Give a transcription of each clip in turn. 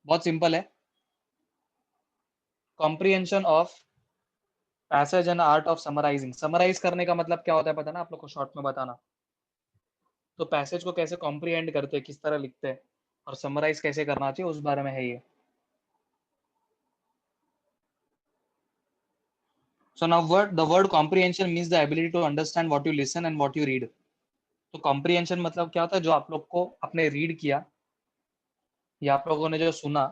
बहुत सिंपल है। Comprehension of passage and art of summarising. Summarise करने का मतलब क्या होता है पता ना आप लोग को, शॉर्ट में बताना। तो पैसेज को कैसे कॉम्प्रिहेंड करते हैं, किस तरह लिखते हैं, और समराइज कैसे करना चाहिए, उस बारे में है ये। So now the word comprehension means the ability to understand what you listen and what you read. तो comprehension मतलब क्या होता है, जो आप लोग को आपने रीड किया या आप लोगों ने जो सुना,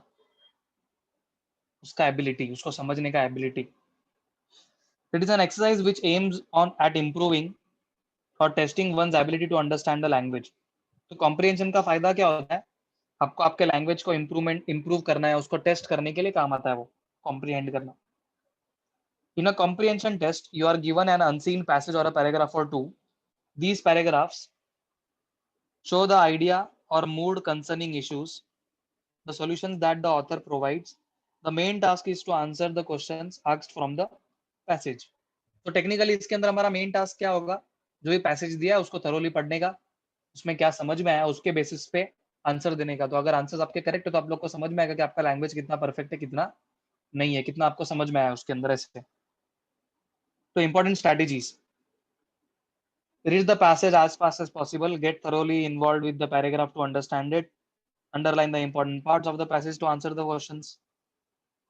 उसका एबिलिटी, उसको समझने का ability. It is an exercise which aims on at improving और testing one's ability to understand the language. तो कॉम्प्रिहेंशन का फायदा क्या होता है, आपको आपके लैंग्वेज को इम्प्रूव करना है, उसको टेस्ट करने के लिए काम आता है वो कॉम्प्रिहेंड करना। In a comprehension test you are given an unseen passage or a paragraph or two. These paragraphs show the idea or mood concerning issues, the solutions that the author provides. The main task is to answer the questions asked from the passage. तो technically इसके अंदर हमारा main task क्या होगा, जो भी passage दिया है उसको थरोली पढ़ने का, उसमें क्या समझ में आया उसके बेसिस पे आंसर देने का। तो अगर आंसर्स आपके करेक्ट है तो आप लोग को समझ में आएगा कि आपका लैंग्वेज कितना परफेक्ट है, कितना नहीं है, कितना आपको समझ में आया उसके अंदर ऐसे। तो important strategies: read the passage as fast as possible, get thoroughly involved with the paragraph to understand it, underline the important parts of the passage to answer the questions.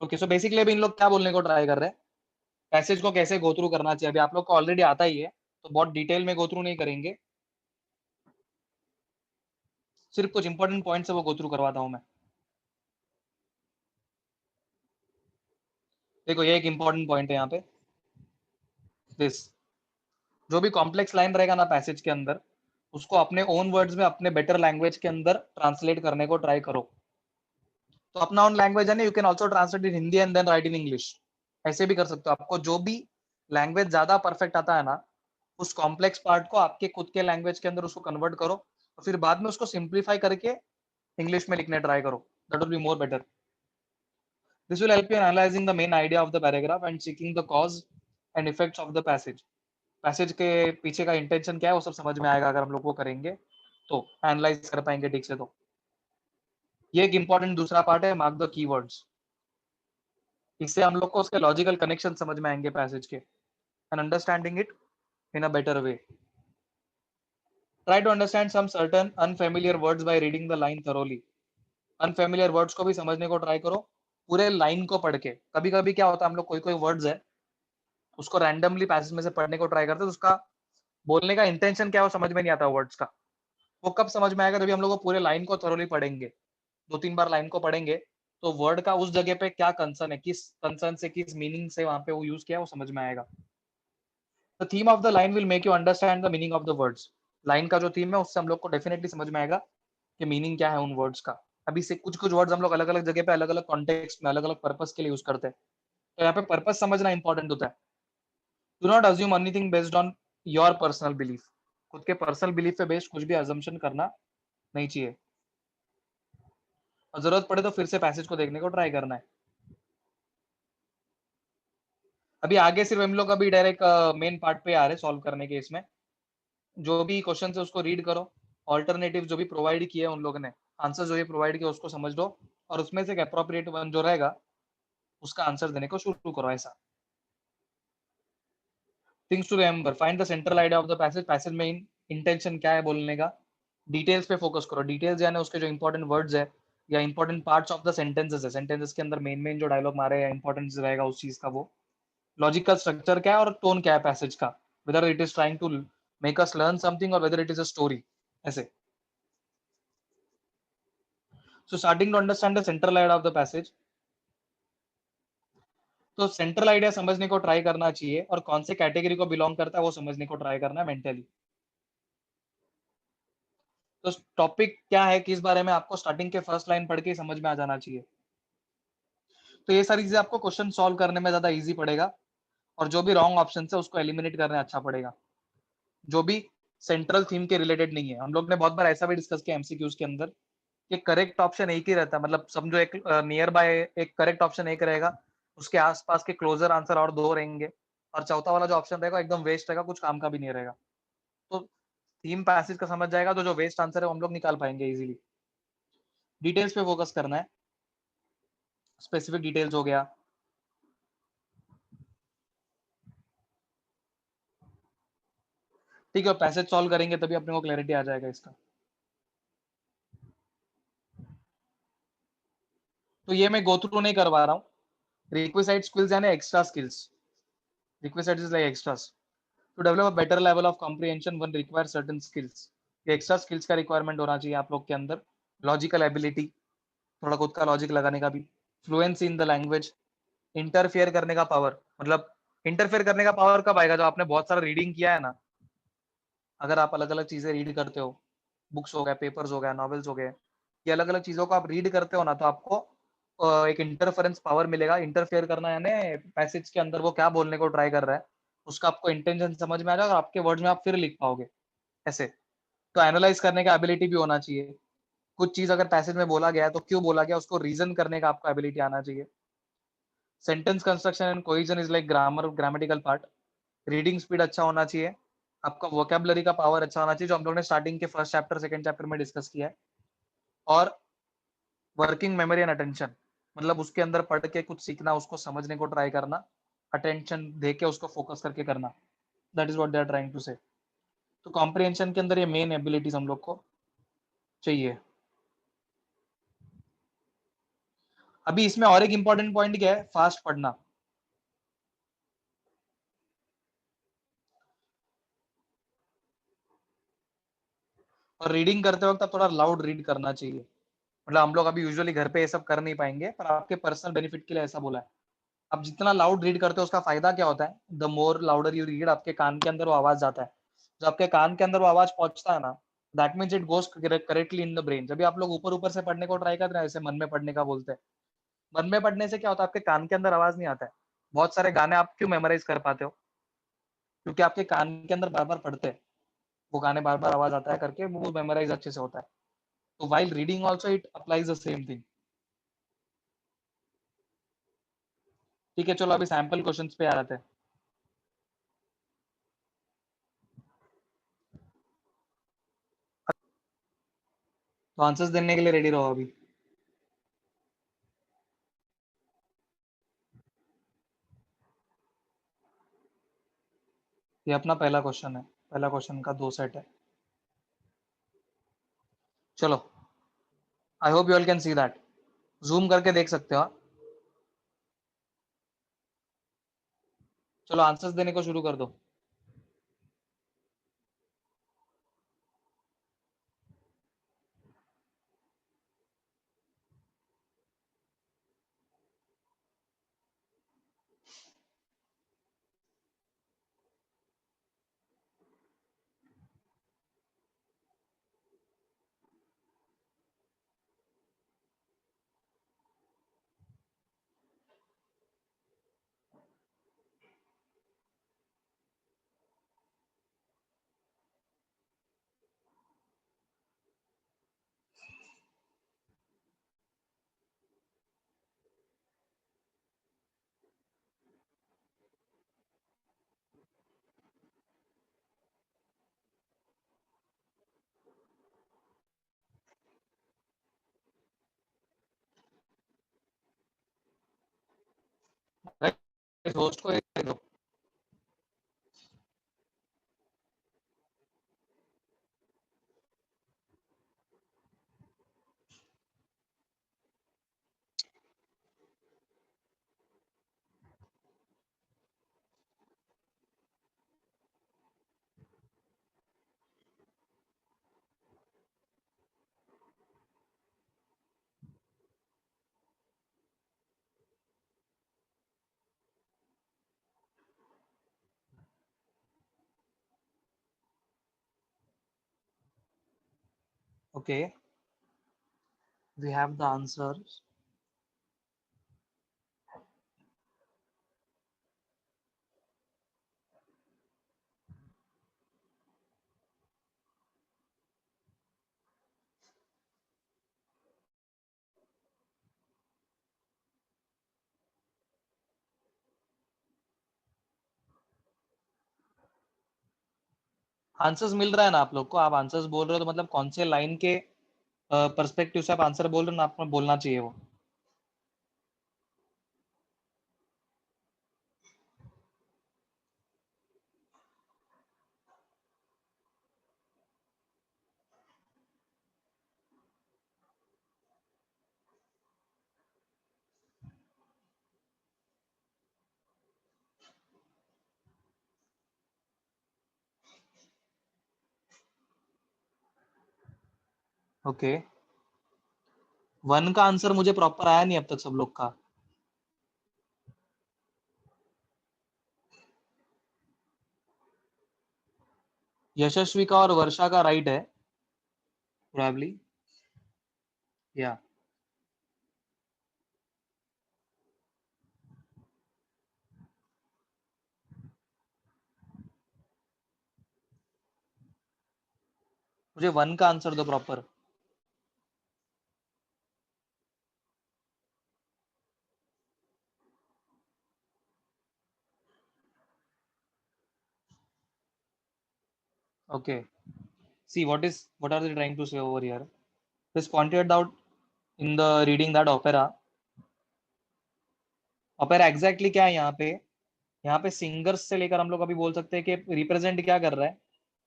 Okay, so basically अभी इन लोग क्या बोलने को try कर रहे हैं, passage को कैसे गो थ्रू करना चाहिए। अभी आप लोग को ऑलरेडी आता ही है, तो बहुत डिटेल में गो थ्रू नहीं करेंगे, सिर्फ कुछ इंपॉर्टेंट पॉइंट्स है वो गो थ्रू करवाता हूं मैं। देखो ये एक इंपॉर्टेंट पॉइंट है यहाँ पे, दिस, जो भी कॉम्प्लेक्स लाइन रहेगा ना पैसेज के अंदर, उसको अपने ओन वर्ड्स में अपने बेटर लैंग्वेज के अंदर ट्रांसलेट करने को ट्राई करो। तो अपना ओन लैंग्वेज है ना, you can also translate in Hindi and then write in English, ऐसे भी कर सकते हो। आपको जो भी लैंग्वेज ज्यादा परफेक्ट आता है ना, उस कॉम्प्लेक्स पार्ट को आपके खुद के लैंग्वेज के अंदर उसको कन्वर्ट करो, और फिर बाद में उसको सिंप्लीफाई करके इंग्लिश में लिखने ट्राई करो, that will be more better. This will help you in analysing the main idea of the paragraph and seeking the cause and effects of the passage. Passage के पीछे का इंटेंशन क्या है वो सब समझ में आएगा अगर हम लोग वो करेंगे, तो एनालाइज कर पाएंगे ठीक से। तो ये एक इंपॉर्टेंट दूसरा पार्ट है, मार्क द कीवर्ड्स। इससे हम लोग को उसके लॉजिकल कनेक्शन समझ में आएंगे पैसेज के, and understanding it in a better way. Try to understand some certain unfamiliar words by reading the line thoroughly. Unfamiliar words को भी समझने को ट्राई करो पूरे लाइन को पढ़ के। कभी कभी क्या होता है, हम लोग कोई कोई वर्ड्स है उसको रैंडमली पैसेज में से पढ़ने को ट्राई करते हैं, तो उसका बोलने का इंटेंशन क्या है वो समझ में नहीं आता वर्ड्स का। वो कब समझ में आएगा, जब हम लोग पूरे लाइन को थरोली पढ़ेंगे, 2-3 बार लाइन को पढ़ेंगे, तो वर्ड का उस जगह पे क्या कंसर्न है, किस कंसर्न से किस मीनिंग से वहां पे वो यूज किया वो समझ में आएगा। The theme of the line will make you understand the meaning of the words. Line का जो थीम है उससे हम लोग को डेफिनेटली समझ में आएगा कि मीनिंग क्या है उन वर्ड्स का। अभी से कुछ कुछ वर्ड्स हम लोग अलग अलग जगह पे अलग अलग कॉन्टेक्स्ट में अलग अलग पर्पस के लिए यूज करते हैं, तो यहाँ पे पर्पस समझना इंपॉर्टेंट होता है। Do not assume anything based on your personal belief. खुद के पर्सनल बिलीफ पे बेस्ड कुछ भी अजम्पशन करना नहीं चाहिए, और जरूरत पड़े तो फिर से पैसेज को देखने को ट्राई करना है। अभी आगे सिर्फ हम लोग अभी डायरेक्ट मेन पार्ट पे आ रहे सॉल्व करने के। इसमें जो भी क्वेश्चन है उसको रीड करो, ऑल्टरनेटिव जो भी प्रोवाइड किए उन लोगों ने, आंसर जो भी प्रोवाइड किया उसको समझ लो, और उसमें से एक अप्रोप्रिएट वन जो रहेगा उसका आंसर देने को शुरू करो। ऐसा things to remember: find the central idea of the passage. Passage में इंटेंशन क्या है बोलने का, डिटेल्स पे फोकस करो। डिटेल्स यानी उसके जो इंपॉर्टेंट वर्ड्स है या important parts of the sentences है, सेंटेंसेस के अंदर मेन मेन जो डायलॉग मारे या इंपॉर्टेंस रहेगा उस चीज का, वो लॉजिकल स्ट्रक्चर क्या है और टोन क्या है पैसेज का, whether it is trying to make us learn something or whether it is a story, ऐसे। So starting to understand the central idea of the passage. तो सेंट्रल आइडिया समझने को ट्राई करना चाहिए, और कौन से कैटेगरी को बिलोंग करता है वो समझने को ट्राई करना है मेंटली। तो टॉपिक क्या है, किस बारे में, आपको स्टार्टिंग के फर्स्ट लाइन पढ़ के समझ में आ जाना चाहिए। तो ये सारी चीजें आपको क्वेश्चन सॉल्व करने में ज्यादा इजी पड़ेगा, और जो भी रॉन्ग ऑप्शन है उसको एलिमिनेट करने अच्छा पड़ेगा, जो भी सेंट्रल थीम के रिलेटेड नहीं है। हम लोग ने बहुत बार ऐसा भी डिस्कस किया एमसीक्यूज के अंदर कि करेक्ट ऑप्शन एक ही रहता है, मतलब समझो एक नियर बाय एक करेक्ट ऑप्शन एक रहेगा, उसके आसपास के क्लोजर आंसर और दो रहेंगे, और चौथा वाला जो ऑप्शन रहेगा एकदम वेस्ट रहेगा, कुछ काम का भी नहीं रहेगा। तो थीम पैसेज का समझ जाएगा तो जो वेस्ट आंसर है वो हम लोग निकाल पाएंगे इजीली। डिटेल्स पे फोकस करना है। स्पेसिफिक डिटेल्स हो गया। ठीक है, पैसेज सॉल्व करेंगे तभी अपने को क्लैरिटी आ जाएगा इसका। तो ये मैं गो थ्रू नहीं करवा रहा हूँ। रिक्विसाइट स्किल्स यानी extra skills, requisite is like extras to develop a better level of comprehension one require certain skills. ये एक्स्ट्रा स्किल्स का रिक्वायरमेंट होना चाहिए आप लोग के अंदर। लॉजिकल एबिलिटी, थोड़ा खुद का लॉजिक लगाने का भी, fluency in the language, interfere करने का पावर। मतलब इंटरफेयर करने का पावर कब आएगा? जब आपने बहुत सारा रीडिंग किया है ना। अगर आप अलग अलग चीजें रीड करते हो, बुक्स हो गए, पेपर्स हो गए, नॉवेल्स हो गए, ये अलग अलग चीजों को आप रीड करते हो ना, तो आपको एक इंटरफेरेंस पावर मिलेगा। इंटरफेयर करना यानी पैसेज के अंदर वो क्या बोलने को ट्राई कर रहा है, उसका आपको इंटेंशन समझ में आ जाएगा और आपके वर्ड्स में आप फिर लिख पाओगे ऐसे। तो एनालाइज करने का एबिलिटी भी होना चाहिए। कुछ चीज अगर पैसेज में बोला गया है तो क्यों बोला गया, उसको रीजन करने का आपको एबिलिटी आना चाहिए। Sentence construction and cohesion is like grammar, grammatical part. Reading speed अच्छा होना चाहिए। आपका वोकेबलरी का पावर अच्छा होना चाहिए, जो हम लोग ने स्टार्टिंग के फर्स्ट चैप्टर सेकंड चैप्टर में डिस्कस किया है। और वर्किंग मेमोरी एंड अटेंशन, मतलब उसके अंदर पढ़ के कुछ सीखना, उसको समझने को ट्राई करना, अटेंशन दे के उसको फोकस करके करना। That is what they are trying to say. तो कॉम्प्रिहेंशन के अंदर ये मेन एबिलिटीज हम लोग को चाहिए। अभी इसमें और एक इंपॉर्टेंट पॉइंट क्या है, फास्ट पढ़ना। और रीडिंग करते वक्त आप थोड़ा लाउड रीड करना चाहिए। मतलब हम लोग अभी यूजुअली घर पे ये सब कर नहीं पाएंगे, पर आपके पर्सनल बेनिफिट के लिए ऐसा बोला है। आप जितना लाउड रीड करते हो उसका फायदा क्या होता है, the more louder you read, आपके कान के अंदर वो आवाज जाता है। जब आपके कान के अंदर वो आवाज पहुंचता है ना, that means it goes correctly in the brain. जब भी आप लोग ऊपर ऊपर से पढ़ने को ट्राई करते हैं, जैसे मन में पढ़ने का बोलते हैं, मन में पढ़ने से क्या होता है, आपके कान के अंदर आवाज नहीं आता है। बहुत सारे गाने आप क्यों मेमोराइज कर पाते हो? क्योंकि आपके कान के अंदर बार बार पढ़ते हैं, वो गाने बार बार आवाज आता है करके वो मेमोराइज अच्छे से होता है। तो while reading also it applies the same thing. ठीक है, चलो अभी सैंपल क्वेश्चन पे आ जाते हैं। तो आंसर्स देने के लिए रेडी रहो अभी। ये अपना पहला क्वेश्चन है, पहला क्वेश्चन का दो सेट है। चलो, I hope you all can see that. Zoom करके देख सकते हो। चलो आंसर्स देने को शुरू कर दो। होस्ट को एक दे दो। Okay, we have the answers. Answers मिल रहा है ना आप लोग को? आप आंसर्स बोल रहे हो तो मतलब कौन से लाइन के पर्सपेक्टिव से आप आंसर बोल रहे हो ना, आपको बोलना चाहिए वो। ओके, 1 का आंसर मुझे प्रॉपर आया नहीं अब तक सब लोग का। यशस्वी का और वर्षा का राइट है प्रोबेबली, या मुझे 1 का आंसर दो proper. Okay, see what are they trying to say over here? This pointed out in the reading that opera exactly क्या है यहाँ पे सिंगर्स से लेकर हम लोग अभी बोल सकते हैं कि रिप्रेजेंट क्या कर रहा है,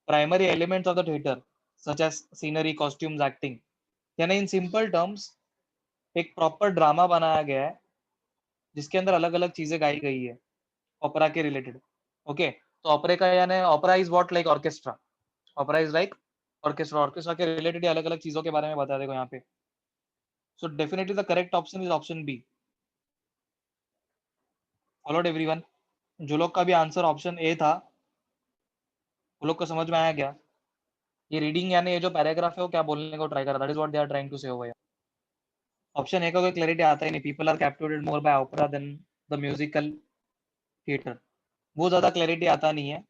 primary elements of the theatre such as scenery, costumes, acting. यानी इन सिंपल टर्म्स एक प्रॉपर ड्रामा बनाया गया है जिसके अंदर अलग अलग चीजें गाई गई है ओपेरा के रिलेटेड। ओके, तो ओपेरा का यानी opera is what like orchestra, opera is like orchestra, orchestra के रिलेटेड अलग अलग चीजों के बारे में बता देगा यहाँ पे। So definitely the correct option is option B. Followed everyone, जो लोग का भी आंसर ऑप्शन ए था वो लोग को समझ में आया क्या? ये रीडिंग यानी ये जो पैराग्राफ है वो क्या बोलने को ट्राई कर रहा है, that is what they are trying to say over. Option A का कोई क्लैरिटी आता ही नहीं, people are captivated more by opera than the musical theatre, वो ज्यादा क्लैरिटी आता नहीं है।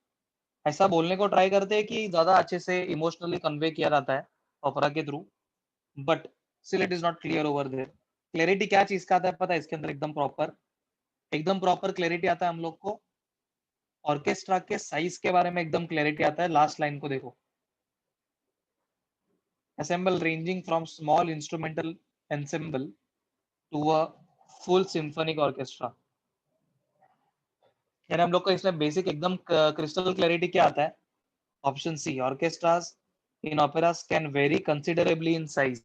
ऐसा बोलने को ट्राई करते हैं कि ज्यादा अच्छे से इमोशनली कन्वे किया जाता है ओपेरा के through, but still it is not clear over there. Clarity क्या चीज का आता है पता है इसके अंदर? एकदम प्रॉपर क्लैरिटी आता है हम लोग को ऑर्केस्ट्रा के साइज के बारे में, एकदम क्लैरिटी आता है। लास्ट लाइन को देखो, assemble ranging from small instrumental ensemble to a full symphonic orchestra। यानी हम लोग को इसमें बेसिक एकदम क्रिस्टल क्लैरिटी क्या आता है? Option C, orchestras in operas can vary considerably in size